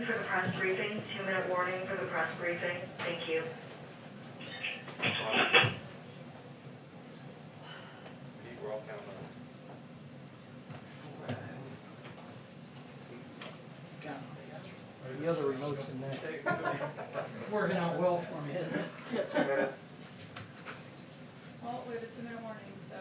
warning for the press briefing. 2-minute warning for the press briefing. Thank you. We're all counting The other remote's in there. Working out well for me, isn't it? 2 minutes. Well, we have a 2-minute warning, so.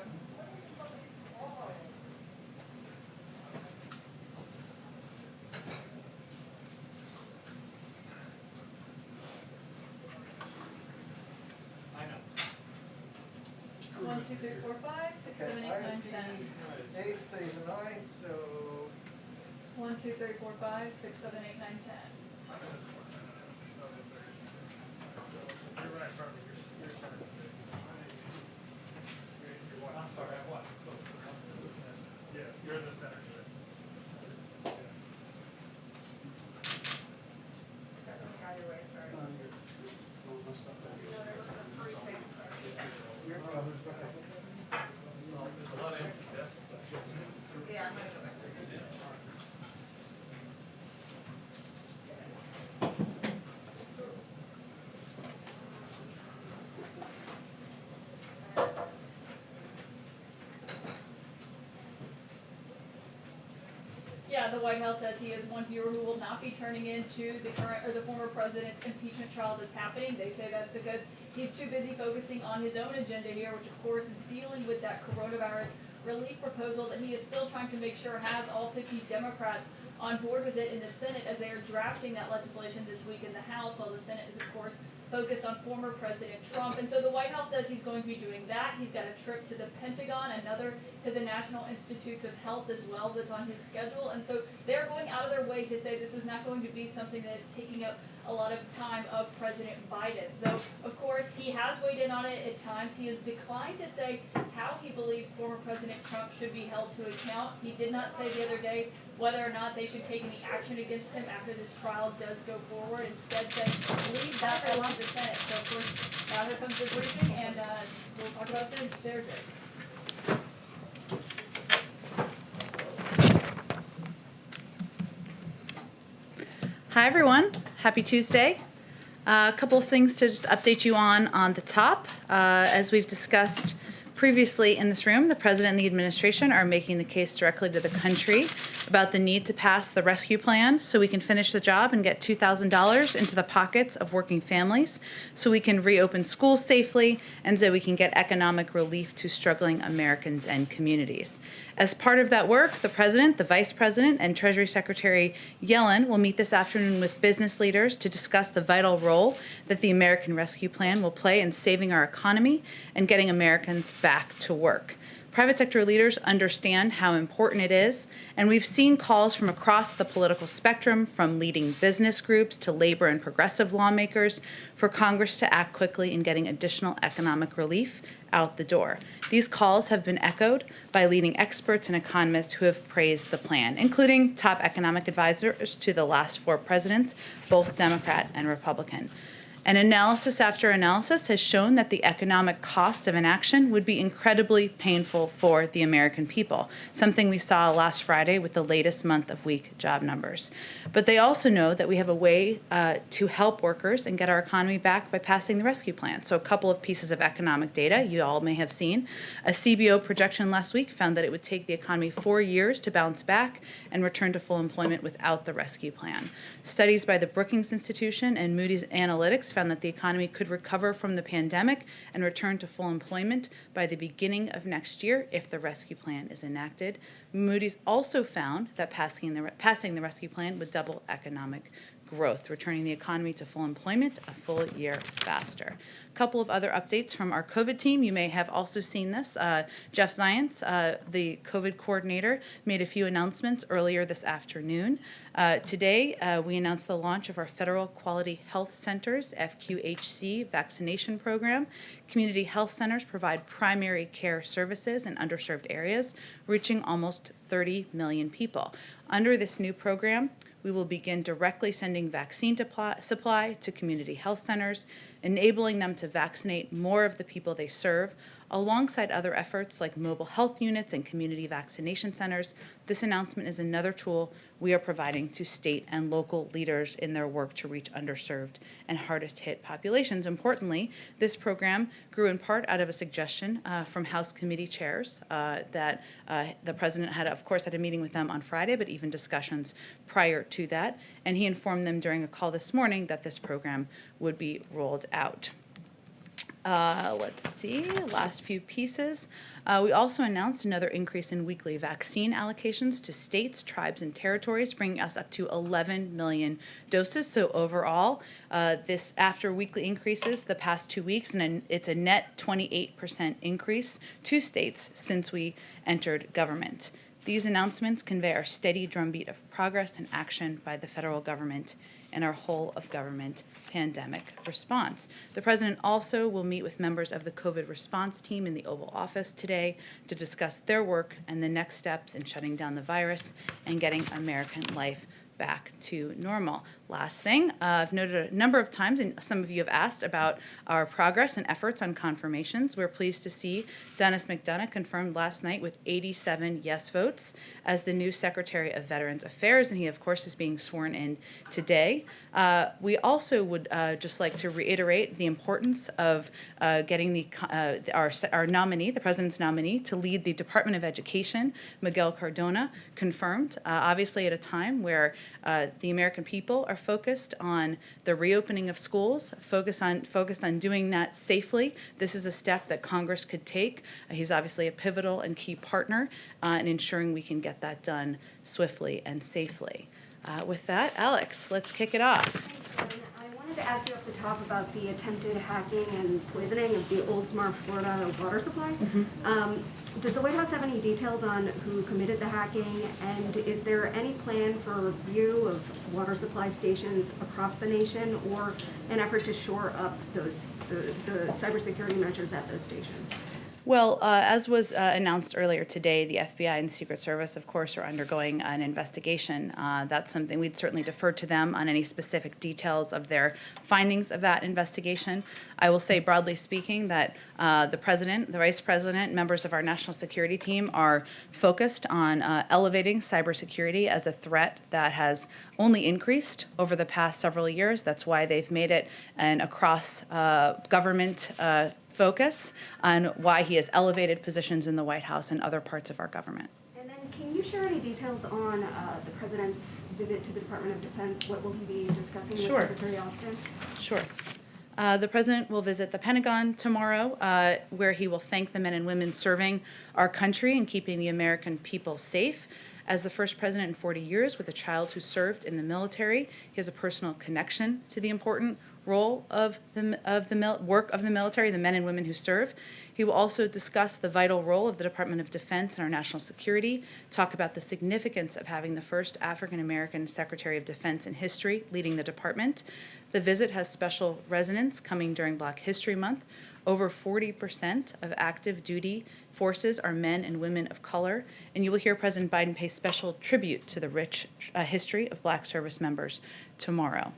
I know. 1, 2, 3, 4, 5, 6, 7, 8, 9, 10. 8 says an aye, so 1, 2, 3, 4, 5, 6, 7, 8, 9, 10. You're right, Barbara. You're sorry. I'm sorry, I wasn't close. Yeah, you're in the center today. There's a lot of empty desks. Yeah, I'm gonna go back. Yeah, the White House says he is one viewer who will not be turning into the current or the former president's impeachment trial that's happening. They say that's because he's too busy focusing on his own agenda here, which of course is dealing with that coronavirus relief proposal that he is still trying to make sure has all 50 Democrats on board with it in the Senate as they are drafting that legislation this week in the House, while the Senate is of course focused on former President Trump. And so the White House says he's going to be doing that. He's got a trip to the Pentagon, another to the National Institutes of Health as well that's on his schedule. And so they're going out of their way to say this is not going to be something that is taking up a lot of time of President Biden. So, of course, he has weighed in on it at times. He has declined to say how he believes former President Trump should be held to account. He did not say the other day whether or not they should take any action against him after this trial does go forward. Instead, said, leave that all to the Senate. So, of course, now here comes the briefing, and we'll talk about their day. Hi everyone, happy Tuesday. A couple of things to just update you on the top. As we've discussed previously in this room, the President and the administration are making the case directly to the country about the need to pass the rescue plan so we can finish the job and get $2,000 into the pockets of working families, so we can reopen schools safely, and so we can get economic relief to struggling Americans and communities. As part of that work, the President, the Vice President, and Treasury Secretary Yellen will meet this afternoon with business leaders to discuss the vital role that the American Rescue Plan will play in saving our economy and getting Americans back to work. Private sector leaders understand how important it is, and we've seen calls from across the political spectrum, from leading business groups to labor and progressive lawmakers, for Congress to act quickly in getting additional economic relief out the door. These calls have been echoed by leading experts and economists who have praised the plan, including top economic advisors to the last 4 presidents, both Democrat and Republican. And analysis after analysis has shown that the economic cost of inaction would be incredibly painful for the American people, something we saw last Friday with the latest month of weak job numbers. But they also know that we have a way to help workers and get our economy back by passing the rescue plan. So a couple of pieces of economic data you all may have seen. A CBO projection last week found that it would take the economy 4 years to bounce back and return to full employment without the rescue plan. Studies by the Brookings Institution and Moody's Analytics found that the economy could recover from the pandemic and return to full employment by the beginning of next year if the rescue plan is enacted. Moody's also found that passing the rescue plan would double economic growth, returning the economy to full employment a full year faster. A couple of other updates from our COVID team. You may have also seen this. Jeff Zients, the COVID coordinator, made a few announcements earlier this afternoon. Today, we announced the launch of our Federal Quality Health Centers, FQHC, vaccination program. Community health centers provide primary care services in underserved areas, reaching almost 30 million people. Under this new program, we will begin directly sending vaccine supply to community health centers, enabling them to vaccinate more of the people they serve, Alongside other efforts like mobile health units and community vaccination centers, this announcement is another tool we are providing to state and local leaders in their work to reach underserved and hardest hit populations. Importantly, this program grew in part out of a suggestion from House committee chairs that the president had, of course, had a meeting with them on Friday, but even discussions prior to that. And he informed them during a call this morning that this program would be rolled out. Let's see, last few pieces. We also announced another increase in weekly vaccine allocations to states, tribes, and territories, bringing us up to 11 million doses. So overall, this after weekly increases the past 2 weeks, and it's a net 28% increase to states since we entered government. These announcements convey our steady drumbeat of progress and action by the federal government in our whole of government pandemic response. The president also will meet with members of the COVID response team in the Oval Office today to discuss their work and the next steps in shutting down the virus and getting American life back to normal. Last thing, I've noted a number of times, and some of you have asked about our progress and efforts on confirmations. We're pleased to see Dennis Mcdonough confirmed last night with 87 yes votes as the new Secretary of Veterans Affairs, and he, of course, is being sworn in today. We also would just like to reiterate the importance of getting our nominee, the president's nominee, to lead the Department of Education, Miguel Cardona, confirmed, obviously at a time where the American people are focused on the reopening of schools, focused on doing that safely. This is a step that Congress could take. He's obviously a pivotal and key partner in ensuring we can get that done swiftly and safely. With that, Alex, let's kick it off. Thanks, Gordon. I wanted to ask you off the top about the attempted hacking and poisoning of the Oldsmar, Florida water supply. Does the White House have any details on who committed the hacking, and is there any plan for review of water supply stations across the nation or an effort to shore up the cybersecurity measures at those stations? Well, as was announced earlier today, the FBI and the Secret Service, of course, are undergoing an investigation. That's something we'd certainly defer to them on any specific details of their findings of that investigation. I will say, broadly speaking, that the president, the vice president, members of our national security team are focused on elevating cybersecurity as a threat that has only increased over the past several years. That's why they've made it an across government focus on why he has elevated positions in the White House and other parts of our government. And then can you share any details on the president's visit to the Department of Defense? What will he be discussing with Secretary Austin? Sure. The president will visit the Pentagon tomorrow, where he will thank the men and women serving our country and keeping the American people safe. As the first president in 40 years with a child who served in the military, he has a personal connection to the important role of the work of the military, the men and women who serve. He will also discuss the vital role of the Department of Defense in our national security, talk about the significance of having the first African-American Secretary of Defense in history leading the department. The visit has special resonance coming during Black History Month. Over 40% of active duty forces are men and women of color, and you will hear President Biden pay special tribute to the rich history of Black service members tomorrow.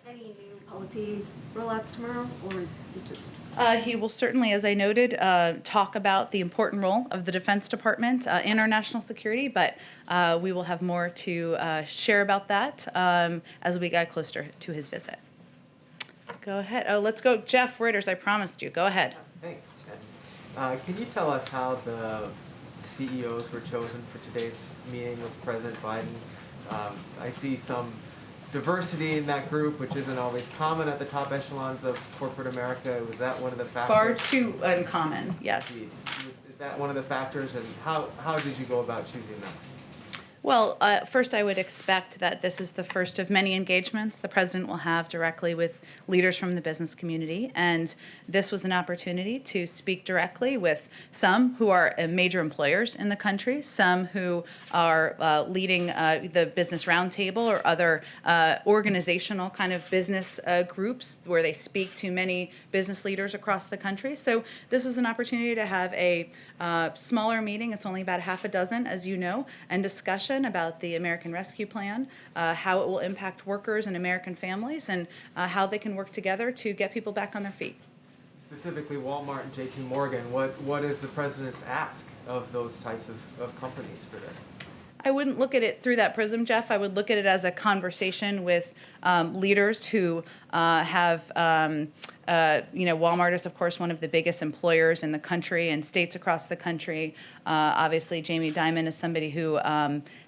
Any new policy rollouts tomorrow, or is it just... He will certainly, as I noted, talk about the important role of the Defense Department in our national security, but we will have more to share about that as we get closer to his visit. Go ahead. Oh, let's go. Jeff Reuters, I promised you. Go ahead. Thanks, Jen. Can you tell us how the CEOs were chosen for today's meeting with President Biden? I see some diversity in that group, which isn't always common at the top echelons of corporate America. Was that one of the factors? Far too uncommon, yes. Is that one of the factors, and how did you go about choosing them? Well, first I would expect that this is the first of many engagements the president will have directly with leaders from the business community, and this was an opportunity to speak directly with some who are major employers in the country, some who are leading the Business Roundtable or other organizational kind of business groups where they speak to many business leaders across the country. So this was an opportunity to have a smaller meeting, it's only about half a dozen, as you know, and discussion about the American Rescue Plan, how it will impact workers and American families, and how they can work together to get people back on their feet. specifically Walmart and JP Morgan, what is the president's ask of those types of companies for this? I wouldn't look at it through that prism, Jeff. I would look at it as a conversation with leaders who have, Walmart is, of course, one of the biggest employers in the country and states across the country. Obviously, Jamie Dimon is somebody who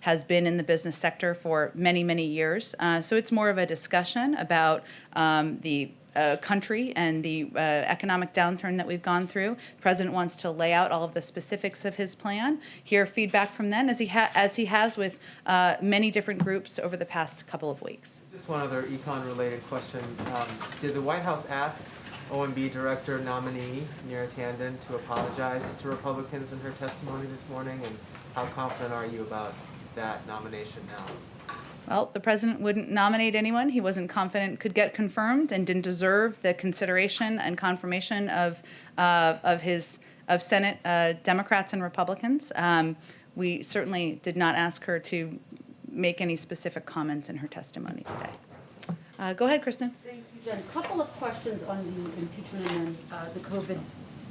has been in the business sector for many, many years. So it's more of a discussion about the country and the economic downturn that we've gone through. The president wants to lay out all of the specifics of his plan, hear feedback from them, as he has with many different groups over the past couple of weeks. Just one other econ-related question. Did the White House ask OMB Director nominee Neera Tanden to apologize to Republicans in her testimony this morning? And how confident are you about that nomination now? Well, the president wouldn't nominate anyone he wasn't confident could get confirmed and didn't deserve the consideration and confirmation of Senate Democrats and Republicans. We certainly did not ask her to make any specific comments in her testimony today. Go ahead, Kristen. Thank you, Jen. A couple of questions on the impeachment and the COVID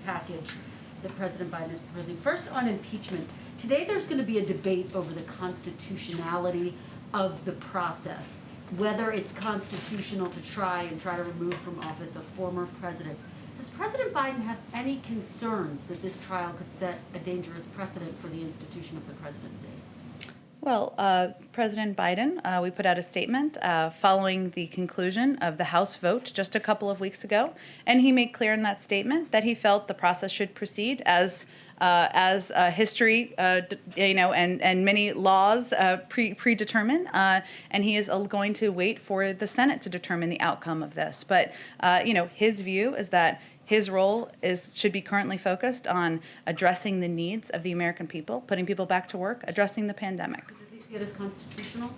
package that President Biden is proposing. First, on impeachment. Today there's going to be a debate over the constitutionality of the process, whether it's constitutional to try to remove from office a former president. Does President Biden have any concerns that this trial could set a dangerous precedent for the institution of the presidency? Well, President Biden, we put out a statement following the conclusion of the House vote just a couple of weeks ago, and he made clear in that statement that he felt the process should proceed as history, and many laws predetermine, and he is going to wait for the Senate to determine the outcome of this. But his view is that his role should be currently focused on addressing the needs of the American people, putting people back to work, addressing the pandemic. Does he see it as constitutional?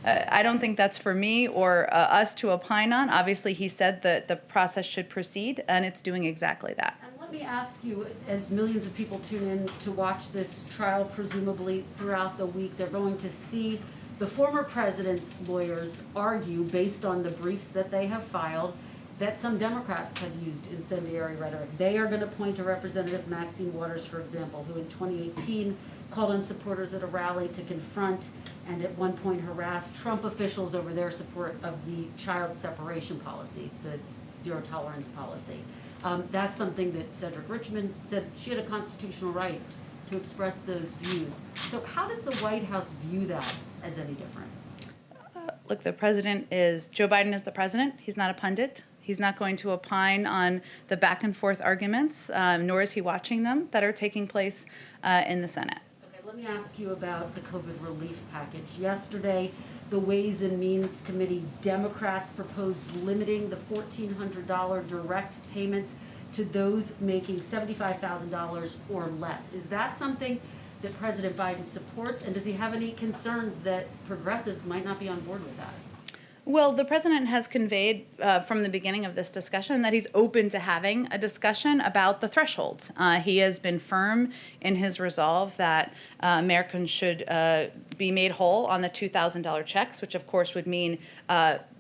I don't think that's for me or us to opine on. Obviously, he said that the process should proceed, and it's doing exactly that. And let me ask you, as millions of people tune in to watch this trial, presumably throughout the week, they're going to see the former president's lawyers argue, based on the briefs that they have filed, that some Democrats have used incendiary rhetoric. They are going to point to Representative Maxine Waters, for example, who in 2018 called on supporters at a rally to confront and at one point harassed Trump officials over their support of the child separation policy, the zero tolerance policy. That's something that Cedric Richmond said she had a constitutional right to express those views. So how does the White House view that as any different? Look, Joe Biden is the president. He's not a pundit. He's not going to opine on the back and forth arguments, nor is he watching them that are taking place in the Senate. Okay, let me ask you about the COVID relief package. Yesterday, the Ways and Means Committee Democrats proposed limiting the $1,400 direct payments to those making $75,000 or less. Is that something that President Biden supports, and does he have any concerns that progressives might not be on board with that? Well, the president has conveyed from the beginning of this discussion that he's open to having a discussion about the thresholds. He has been firm in his resolve that Americans should be made whole on the $2,000 checks, which of course would mean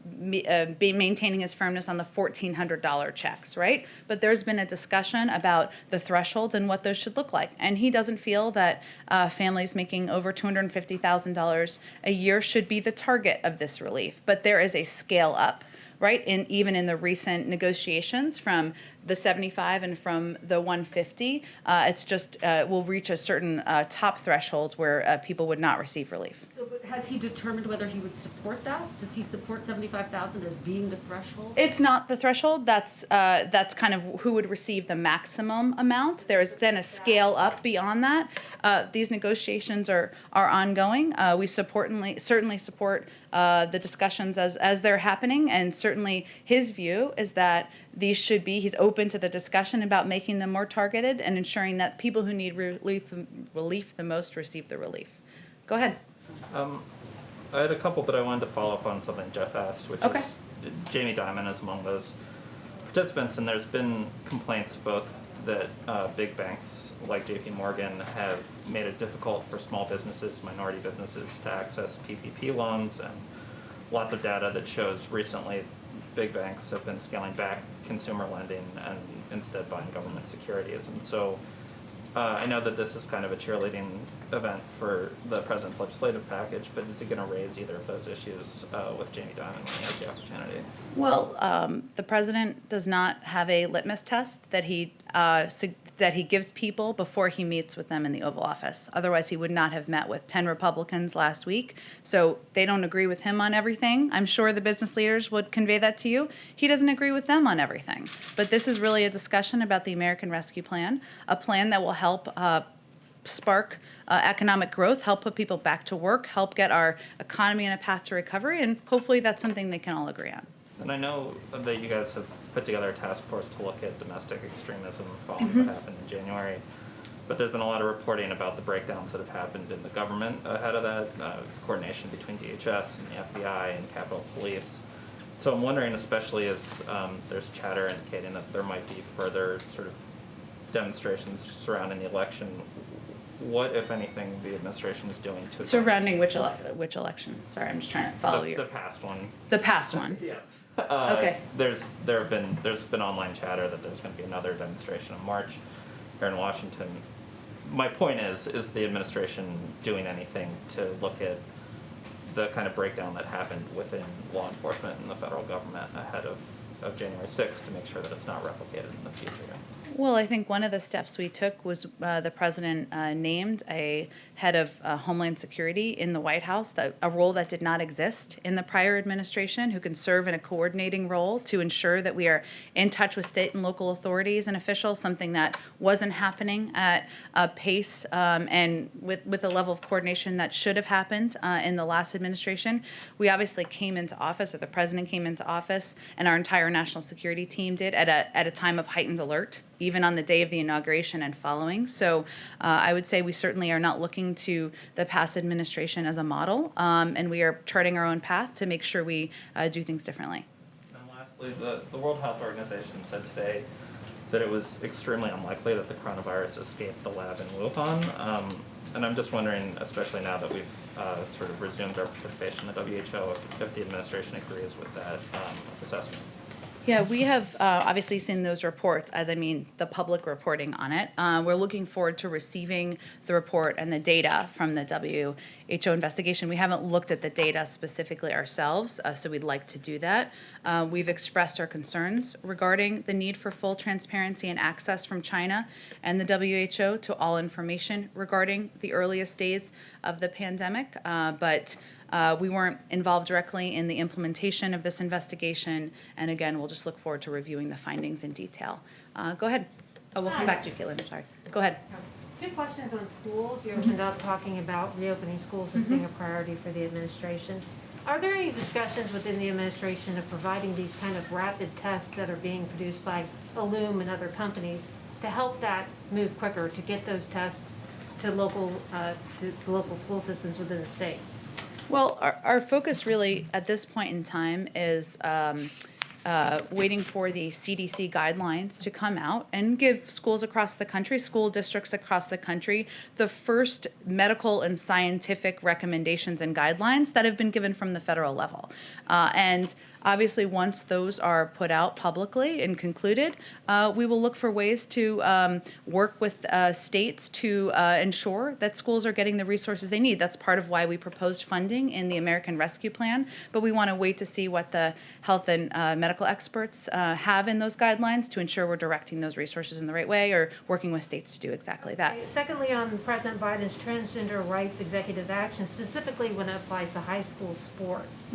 maintaining his firmness on the $1,400 checks, right? But there's been a discussion about the thresholds and what those should look like. And he doesn't feel that families making over $250,000 a year should be the target of this relief. But there is a scale up, right? Even in the recent negotiations from the 75 and from the 150, it's just will reach a certain top threshold where people would not receive relief. So, but has he determined whether he would support that? Does he support $75,000 as being the threshold? It's not the threshold. That's kind of who would receive the maximum amount. There is then a scale up beyond that. These negotiations are ongoing. We certainly support the discussions as they're happening, and certainly his view is that he's open to the discussion about making them more targeted and ensuring that people who need relief the most receive the relief. Go ahead. I had a couple, but I wanted to follow up on something Jeff asked, which is Jamie Dimon is among those participants, and there's been complaints both that big banks like JP Morgan have made it difficult for small businesses, minority businesses to access PPP loans, and lots of data that shows recently big banks have been scaling back consumer lending and instead buying government securities. And so I know that this is kind of a cheerleading event for the president's legislative package, but is he going to raise either of those issues with Jamie Dimon when he has the opportunity? Well, the president does not have a litmus test that he gives people before he meets with them in the Oval Office. Otherwise, he would not have met with 10 Republicans last week. So they don't agree with him on everything. I'm sure the business leaders would convey that to you. He doesn't agree with them on everything. But this is really a discussion about the American Rescue Plan, a plan that will help spark economic growth, help put people back to work, help get our economy on a path to recovery, and hopefully that's something they can all agree on. And I know that you guys have put together a task force to look at domestic extremism following what happened in January. But there's been a lot of reporting about the breakdowns that have happened in the government ahead of that, coordination between DHS and the FBI and Capitol Police. So I'm wondering, especially as there's chatter indicating that there might be further sort of demonstrations surrounding the election, what, if anything, the administration is doing to Surrounding which election? Sorry, I'm just trying to follow you. The past one. The past one. Yes. Okay. There's been online chatter that there's going to be another demonstration in March here in Washington. My point is the administration doing anything to look at the kind of breakdown that happened within law enforcement and the federal government ahead of January 6th to make sure that it's not replicated in the future? Well, I think one of the steps we took was the president named a head of Homeland Security in the White House, a role that did not exist in the prior administration, who can serve in a coordinating role to ensure that we are in touch with state and local authorities and officials, something that wasn't happening at a pace and with a level of coordination that should have happened in the last administration. We obviously came into office, or the president came into office, and our entire national security team did at a time of heightened alert, even on the day of the inauguration and following. So I would say we certainly are not looking to the past administration as a model, and we are charting our own path to make sure we do things differently. And lastly, the World Health Organization said today that it was extremely unlikely that the coronavirus escaped the lab in Wuhan. And I'm just wondering, especially now that we've sort of resumed our participation in the WHO, if the administration agrees with that assessment. Yeah, we have obviously seen those reports, as I mean the public reporting on it. We're looking forward to receiving the report and the data from the WHO investigation. We haven't looked at the data specifically ourselves, so we'd like to do that. We've expressed our concerns regarding the need for full transparency and access from China and the WHO to all information regarding the earliest days of the pandemic, but we weren't involved directly in the implementation of this investigation, and again, we'll just look forward to reviewing the findings in detail. Go ahead. Oh, we'll come back to you, Caitlin. I'm sorry. Go ahead. Two questions on schools. You opened up talking about reopening schools as being a priority for the administration. Are there any discussions within the administration of providing these kind of rapid tests that are being produced by Illum and other companies to help that move quicker, to get those tests to the local school systems within the states? Well, our focus really at this point in time is waiting for the CDC guidelines to come out and give schools across the country, school districts across the country, the first medical and scientific recommendations and guidelines that have been given from the federal level. And obviously, once those are put out publicly and concluded, we will look for ways to work with states to ensure that schools are getting the resources they need. That's part of why we proposed funding in the American Rescue Plan, but we want to wait to see what the health and medical experts have in those guidelines to ensure we're directing those resources in the right way or working with states to do exactly that. Secondly, on President Biden's transgender rights executive action, specifically when it applies to high school sports.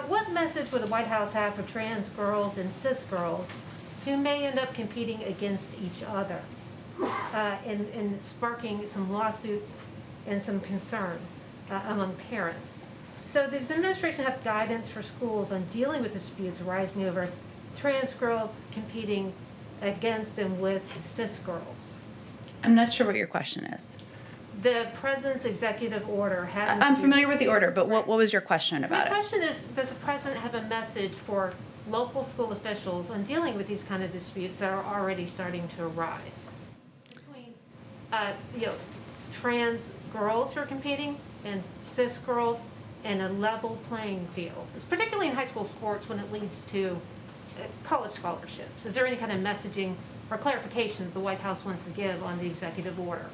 What message would the White House have for trans girls and cis girls who may end up competing against each other and sparking some lawsuits and some concern among parents? So does the administration have guidance for schools on dealing with disputes arising over trans girls competing against and with cis girls? I'm not sure what your question is. The president's executive order has... I'm familiar with the order, but what was your question about it? My question is, does the president have a message for local school officials on dealing with these kind of disputes that are already starting to arise between, trans girls who are competing and cis girls in a level playing field, particularly in high school sports when it leads to college scholarships. Is there any kind of messaging or clarification that the White House wants to give on the executive order?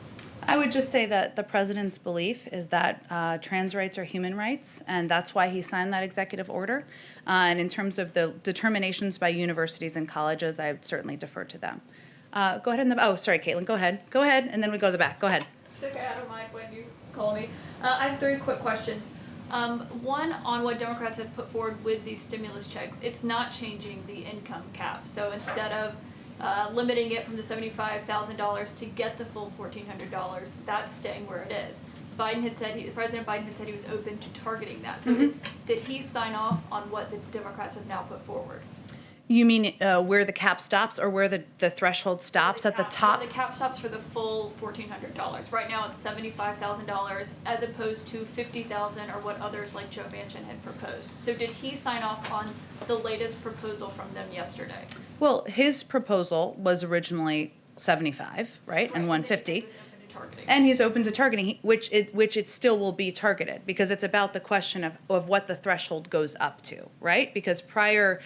I would just say that the president's belief is that trans rights are human rights, and that's why he signed that executive order. And in terms of the determinations by universities and colleges, I would certainly defer to them. Go ahead. Oh, sorry, Caitlin, go ahead. Go ahead, and then we go to the back. Go ahead. It's okay, I don't mind when you call me. I have 3 quick questions. One, on what Democrats have put forward with these stimulus checks, it's not changing the income cap. So instead of limiting it from the $75,000 to get the full $1,400, that's staying where it is. President Biden had said he was open to targeting that. So did he sign off on what the Democrats have now put forward? You mean where the cap stops, or where the threshold stops at the top? The cap stops for the full $1,400. Right now it's $75,000 as opposed to $50,000 or what others like Joe Manchin had proposed. So did he sign off on the latest proposal from them yesterday? Well, his proposal was originally 75, right, and 150. And he's open to targeting, which it still will be targeted, because it's about the question of what the threshold goes up to, right? Because prior,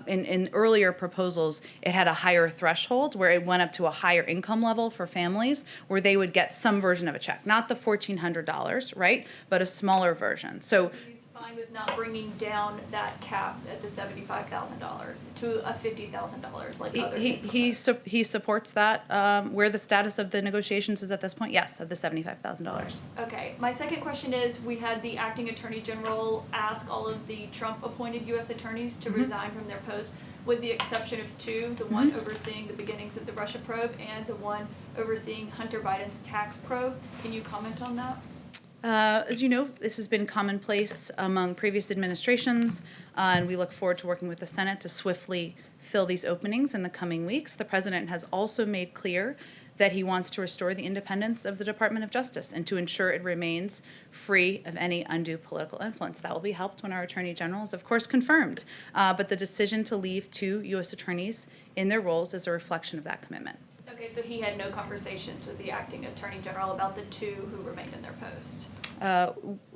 in earlier proposals, it had a higher threshold where it went up to a higher income level for families where they would get some version of a check, not the $1,400, right, but a smaller version. So he's fine with not bringing down that cap at the $75,000 to a $50,000 like others. He supports that. Where the status of the negotiations is at this point, yes, of the $75,000. Okay, my second question is, we had the acting attorney general ask all of the Trump-appointed U.S. attorneys to resign from their post, with the exception of 2, the one overseeing the beginnings of the Russia probe and the one overseeing Hunter Biden's tax probe. Can you comment on that? As you know, this has been commonplace among previous administrations, and we look forward to working with the Senate to swiftly fill these openings in the coming weeks. The president has also made clear that he wants to restore the independence of the Department of Justice and to ensure it remains free of any undue political influence. That will be helped when our Attorney General is, of course, confirmed. But the decision to leave 2 U.S. attorneys in their roles is a reflection of that commitment. Okay, so he had no conversations with the acting attorney general about the 2 who remained in their post?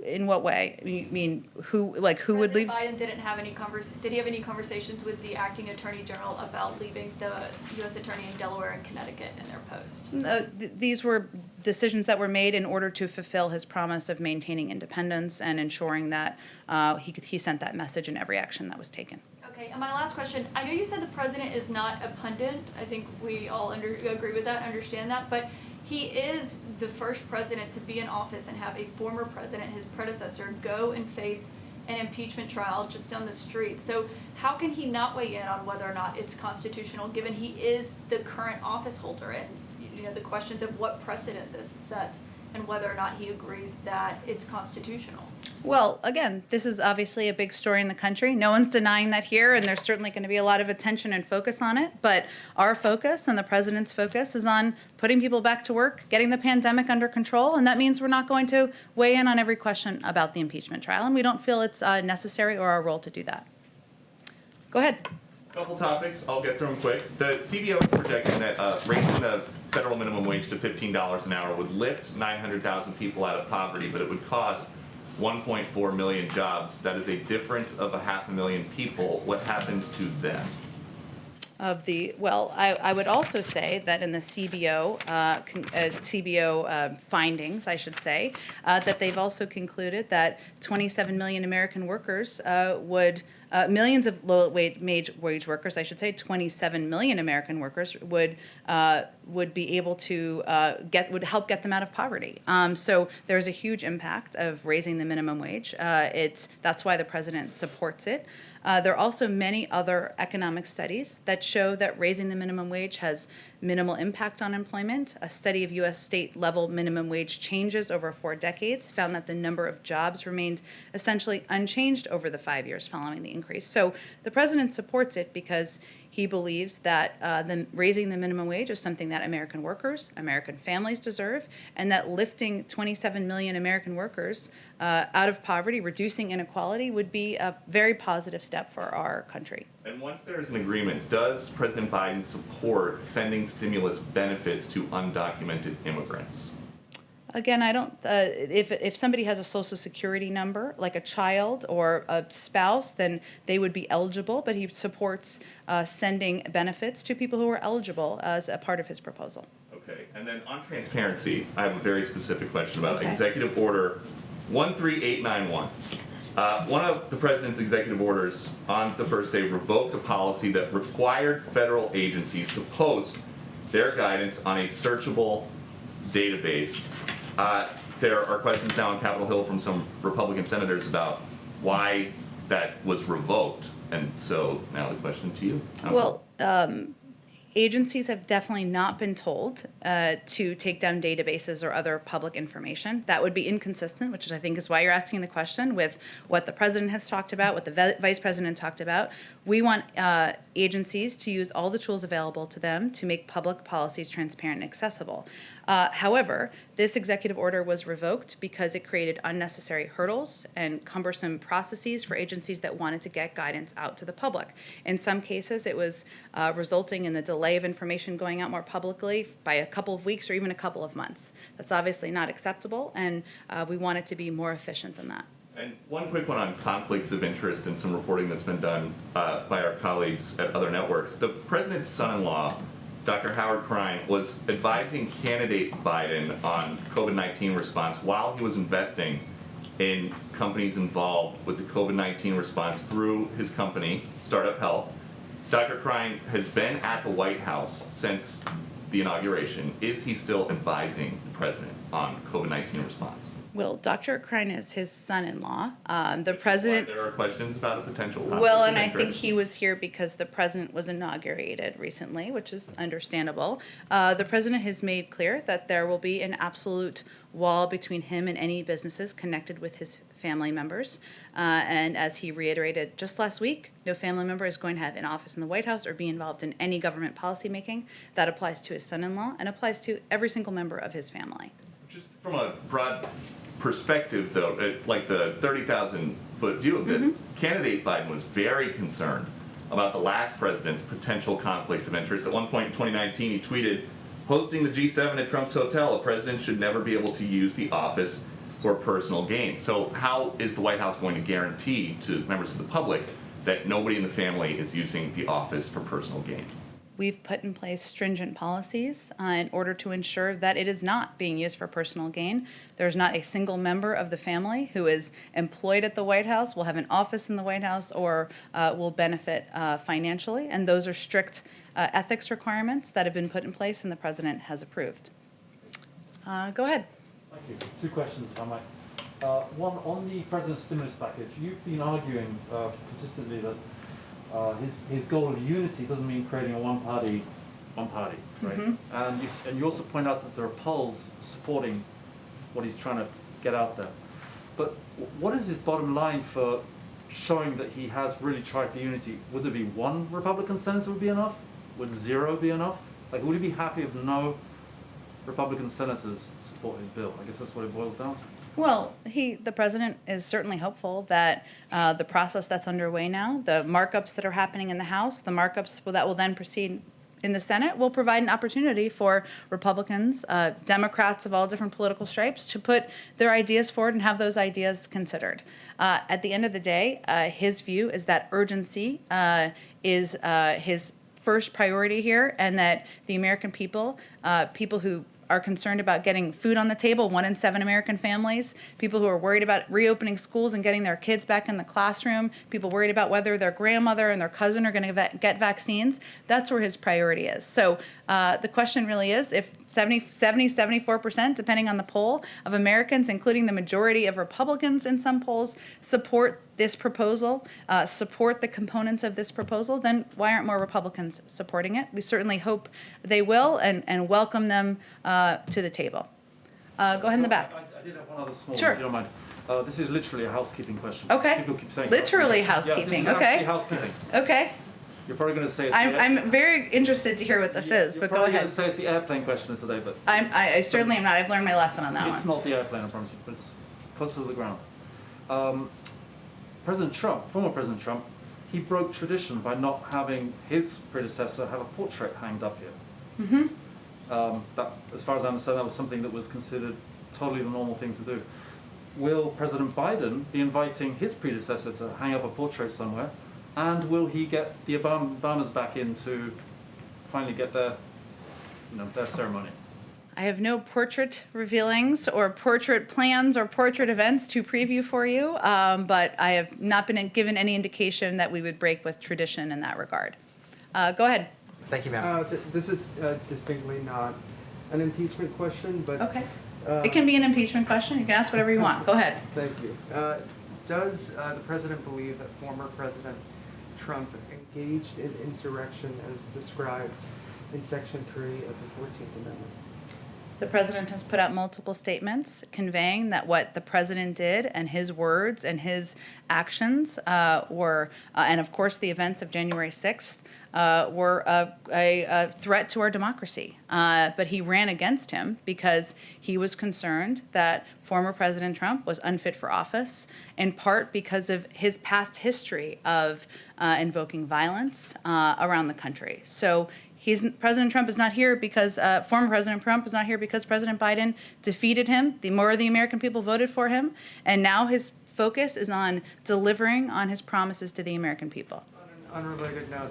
In what way? You mean who would leave? President Biden didn't have any did he have any conversations with the acting attorney general about leaving the U.S. attorney in Delaware and Connecticut in their post? These were decisions that were made in order to fulfill his promise of maintaining independence and ensuring that he sent that message in every action that was taken. Okay, and my last question, I know you said the president is not a pundit. I think we all agree with that, understand that, but he is the first president to be in office and have a former president, his predecessor, go and face an impeachment trial just on the street. So how can he not weigh in on whether or not it's constitutional, given he is the current office holder, and the questions of what precedent this sets and whether or not he agrees that it's constitutional? Well, again, this is obviously a big story in the country. No one's denying that here, and there's certainly going to be a lot of attention and focus on it. But our focus and the president's focus is on putting people back to work, getting the pandemic under control, and that means we're not going to weigh in on every question about the impeachment trial, and we don't feel it's necessary or our role to do that. Go ahead. Couple topics, I'll get through them quick. The CBO is projecting that raising the federal minimum wage to $15 an hour would lift 900,000 people out of poverty, but it would cost 1.4 million jobs. That is a difference of 500,000 people. What happens to them? I would also say that in the CBO findings, I should say, that they've also concluded that 27 million American workers millions of low-wage workers, I should say, 27 million American workers would be able to would help get them out of poverty. So there's a huge impact of raising the minimum wage. That's why the president supports it. There are also many other economic studies that show that raising the minimum wage has minimal impact on employment. A study of U.S. state-level minimum wage changes over 4 decades found that the number of jobs remained essentially unchanged over the 5 years following the increase. So the president supports it because he believes that raising the minimum wage is something that American workers, American families deserve, and that lifting 27 million American workers out of poverty, reducing inequality, would be a very positive step for our country. And once there's an agreement, does President Biden support sending stimulus benefits to undocumented immigrants? Again, I don't, if somebody has a social security number, like a child or a spouse, then they would be eligible, but he supports sending benefits to people who are eligible as a part of his proposal. Okay, and then on transparency, I have a very specific question about Okay. Executive Order 13891. One of the president's executive orders on the first day revoked a policy that required federal agencies to post their guidance on a searchable database. There are questions now on Capitol Hill from some Republican senators about why that was revoked. And so now the question to you. Well, agencies have definitely not been told to take down databases or other public information. That would be inconsistent, which I think is why you're asking the question, with what the president has talked about, what the vice president talked about. We want agencies to use all the tools available to them to make public policies transparent and accessible. However, this executive order was revoked because it created unnecessary hurdles and cumbersome processes for agencies that wanted to get guidance out to the public. In some cases, it was resulting in the delay of information going out more publicly by a couple of weeks or even a couple of months. That's obviously not acceptable, and we want it to be more efficient than that. And one quick one on conflicts of interest and some reporting that's been done by our colleagues at other networks. The president's son-in-law, Dr. Howard Krein, was advising candidate Biden on COVID-19 response while he was investing in companies involved with the COVID-19 response through his company, Startup Health. Dr. Krein has been at the White House since the inauguration. Is he still advising the president on COVID-19 response? Well, Dr. Krein is his son-in-law. The president. There are questions about a potential conflict Well, of and I think interest. he was here because the president was inaugurated recently, which is understandable. The president has made clear that there will be an absolute wall between him and any businesses connected with his family members. And as he reiterated just last week, no family member is going to have an office in the White House or be involved in any government policymaking. That applies to his son-in-law and applies to every single member of his family. Just from a broad perspective, though, like the 30,000-foot view of this, candidate Biden was very concerned about the last president's potential conflicts of interest. At one point in 2019, he tweeted, "Hosting the G7 at Trump's hotel, a president should never be able to use the office for personal gain." So how is the White House going to guarantee to members of the public that nobody in the family is using the office for personal gain? We've put in place stringent policies in order to ensure that it is not being used for personal gain. There's not a single member of the family who is employed at the White House, will have an office in the White House, or will benefit financially. And those are strict ethics requirements that have been put in place and the president has approved. Go ahead. Thank you. Two questions, if I might. One, on the president's stimulus package, you've been arguing consistently that his goal of unity doesn't mean creating a one party, right? And you also point out that there are polls supporting what he's trying to get out there. But what is his bottom line for showing that he has really tried for unity? Would there be one Republican senator would be enough? Would zero be enough? Like, would he be happy if no Republican senators support his bill? I guess that's what it boils down to. Well, the president is certainly hopeful that the process that's underway now, the markups that are happening in the House, the markups that will then proceed in the Senate, will provide an opportunity for Republicans, Democrats of all different political stripes, to put their ideas forward and have those ideas considered. At the end of the day, his view is that urgency is his first priority here, and that the American people, people who are concerned about getting food on the table, 1 in 7 American families, people who are worried about reopening schools and getting their kids back in the classroom, people worried about whether their grandmother and their cousin are going to get vaccines, that's where his priority is. So the question really is, if 74%, depending on the poll, of Americans, including the majority of Republicans in some polls, support this proposal, support the components of this proposal, then why aren't more Republicans supporting it? We certainly hope they will, and welcome them to the table. Go ahead in the back. I did have one other small Sure. one, if you don't mind. This is literally a housekeeping question. Okay. People keep saying Literally housekeeping. housekeeping, Yeah, this is okay. actually housekeeping. Okay. You're probably going to say it's I'm very interested to hear what this is, but go You're probably ahead. going to say it's the airplane question of today, but I certainly am not. I've learned my lesson on that it's one. not the airplane, I promise you, but it's close to the ground. President Trump, former President Trump, he broke tradition by not having his predecessor have a portrait hanged up here. That, as far as I understand, that was something that was considered totally the normal thing to do. Will President Biden be inviting his predecessor to hang up a portrait somewhere? And will he get the Obamas back in to finally get their ceremony? I have no portrait revealings or portrait plans or portrait events to preview for you, but I have not been given any indication that we would break with tradition in that regard. Go ahead. Thank you, ma'am. This is distinctly not an impeachment question, but... Okay. It can be an impeachment question. You can ask whatever you want. Go ahead. Thank you. Does the president believe that former President Trump engaged in insurrection as described in Section 3 of the 14th Amendment? The president has put out multiple statements conveying that what the president did and his words and his actions were, and of course the events of January 6th, were a threat to our democracy. But he ran against him because he was concerned that former President Trump was unfit for office, in part because of his past history of invoking violence around the country. So President Trump is not here because, former President Trump is not here because President Biden defeated him. More of the American people voted for him. And now his focus is on delivering on his promises to the American people. On an unrelated note,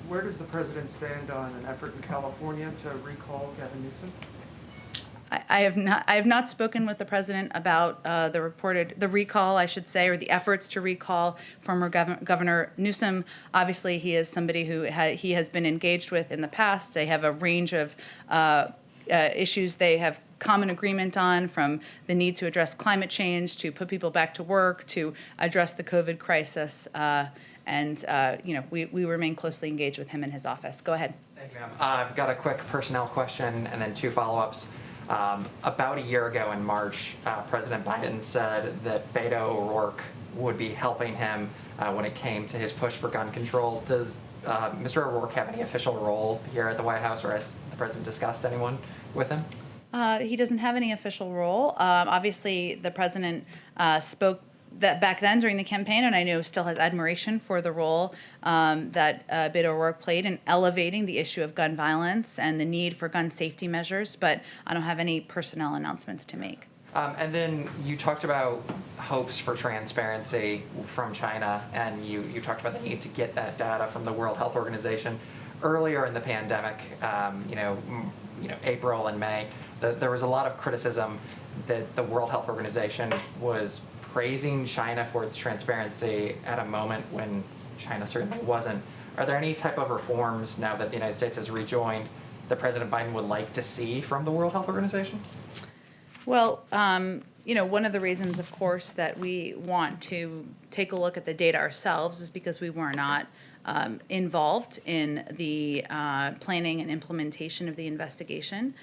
where does the president stand on an effort in California to recall Gavin Newsom? I have not spoken with the president about the recall, I should say, or the efforts to recall former Governor Newsom. Obviously, he is somebody who he has been engaged with in the past. They have a range of issues they have common agreement on, from the need to address climate change, to put people back to work, to address the COVID crisis. We remain closely engaged with him in his office. Go ahead. Thank you, ma'am. I've got a quick personnel question and then two follow-ups. About a year ago in March, President Biden said that Beto O'Rourke would be helping him when it came to his push for gun control. Does Mr. O'Rourke have any official role here at the White House, or has the president discussed anyone with him? He doesn't have any official role. Obviously, the president spoke that back then during the campaign, and I know still has admiration for the role that Beto O'Rourke played in elevating the issue of gun violence and the need for gun safety measures, but I don't have any personnel announcements to make. And then you talked about hopes for transparency from China, and you talked about the need to get that data from the World Health Organization. Earlier in the pandemic, April and May, there was a lot of criticism that the World Health Organization was praising China for its transparency at a moment when China certainly wasn't. Are there any type of reforms now that the United States has rejoined that President Biden would like to see from the World Health Organization? Well, one of the reasons, of course, that we want to take a look at the data ourselves is because we were not involved in the planning and implementation of the investigation.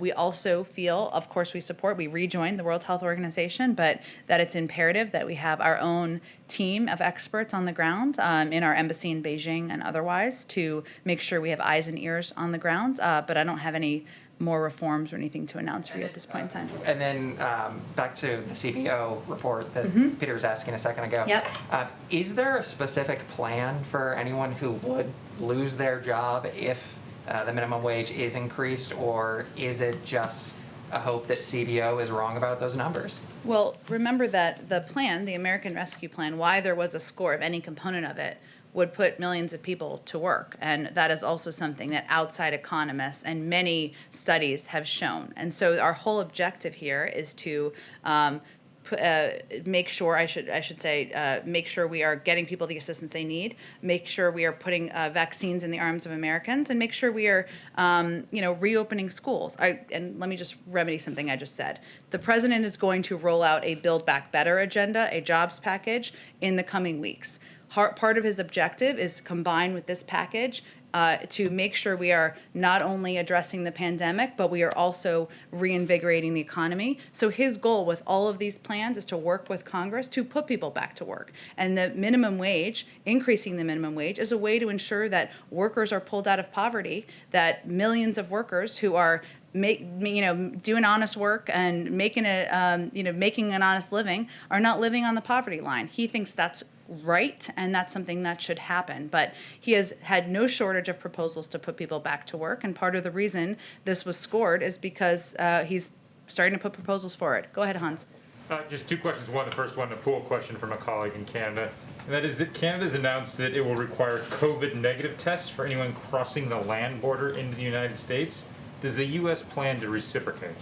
We also feel, of course, we rejoined the World Health Organization, but that it's imperative that we have our own team of experts on the ground in our embassy in Beijing and otherwise to make sure we have eyes and ears on the ground. But I don't have any more reforms or anything to announce for you at this point in time. And then back to the CBO report that Peter was asking a second ago. Yep. Is there a specific plan for anyone who would lose their job if the minimum wage is increased, or is it just a hope that CBO is wrong about those numbers? Well, remember that the plan, the American Rescue Plan, why there was a score of any component of it, would put millions of people to work. And that is also something that outside economists and many studies have shown. And so our whole objective here is to make sure, make sure we are getting people the assistance they need, make sure we are putting vaccines in the arms of Americans, and make sure we are, reopening schools. And let me just remedy something I just said. The president is going to roll out a Build Back Better agenda, a jobs package, in the coming weeks. Part of his objective is combined with this package to make sure we are not only addressing the pandemic, but we are also reinvigorating the economy. So his goal with all of these plans is to work with Congress to put people back to work. And the minimum wage, increasing the minimum wage, is a way to ensure that workers are pulled out of poverty, that millions of workers who are doing honest work and making an honest living are not living on the poverty line. He thinks that's right, and that's something that should happen. But he has had no shortage of proposals to put people back to work, and part of the reason this was scored is because he's starting to put proposals forward. Go ahead, Hans. Just two questions. One, the first one, a pool question from a colleague in Canada. And that is that Canada's announced that it will require COVID negative tests for anyone crossing the land border into the United States. Does the U.S. plan to reciprocate?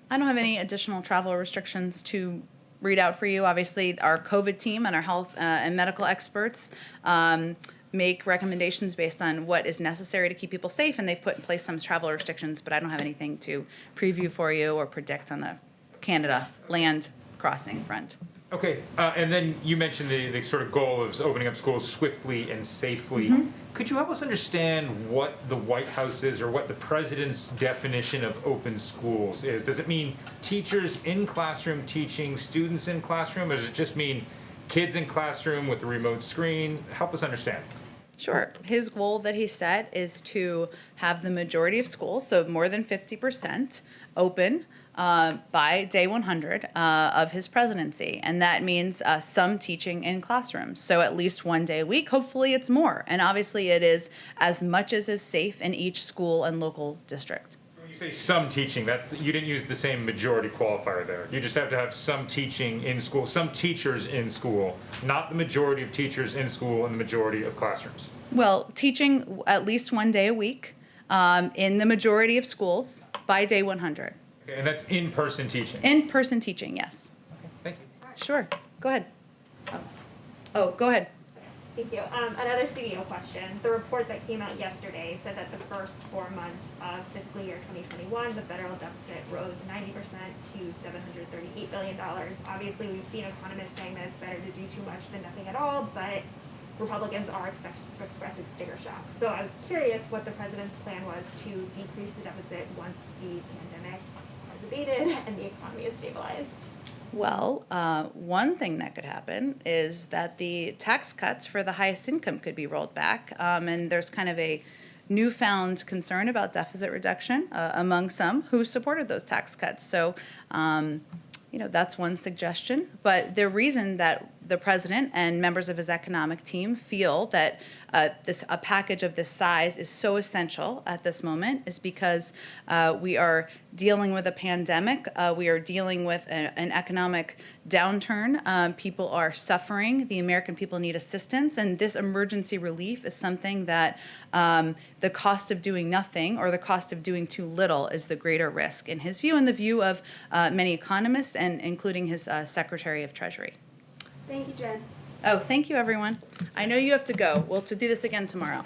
I don't have any additional travel restrictions to read out for you. Obviously, our COVID team and our health and medical experts make recommendations based on what is necessary to keep people safe, and they've put in place some travel restrictions, but I don't have anything to preview for you or predict on the Canada land crossing front. Okay, and then you mentioned the sort of goal of opening up schools swiftly and safely. Could you help us understand what the White House is, or what the president's definition of open schools is? Does it mean teachers in classroom teaching students in classroom, or does it just mean kids in classroom with a remote screen? Help us understand. Sure. His goal that he set is to have the majority of schools, so more than 50%, open by day 100 of his presidency. And that means some teaching in classrooms. So at least one day a week. Hopefully it's more. And obviously it is as much as is safe in each school and local district. When you say some teaching, you didn't use the same majority qualifier there. You just have to have some teaching in school, some teachers in school, not the majority of teachers in school and the majority of classrooms. Well, teaching at least one day a week in the majority of schools by day 100. Okay, and that's in-person teaching? In-person teaching, yes. Okay, thank you. Sure. Go ahead. Oh, go ahead. Thank you. Another CDO question. The report that came out yesterday said that the first 4 months of fiscal year 2021, the federal deficit rose 90% to $738 billion. Obviously, we've seen economists saying that it's better to do too much than nothing at all, but Republicans are expected to express sticker shock. So I was curious what the president's plan was to decrease the deficit once the pandemic has abated and the economy is stabilized. Well, one thing that could happen is that the tax cuts for the highest income could be rolled back, and there's kind of a newfound concern about deficit reduction among some who supported those tax cuts. So, that's one suggestion. But the reason that the president and members of his economic team feel that a package of this size is so essential at this moment is because we are dealing with a pandemic. We are dealing with an economic downturn. People are suffering. The American people need assistance. And this emergency relief is something that the cost of doing nothing or the cost of doing too little is the greater risk, in his view and the view of many economists, and including his Secretary of Treasury. Thank you, Jen. Oh, thank you, everyone. I know you have to go. We'll do this again tomorrow.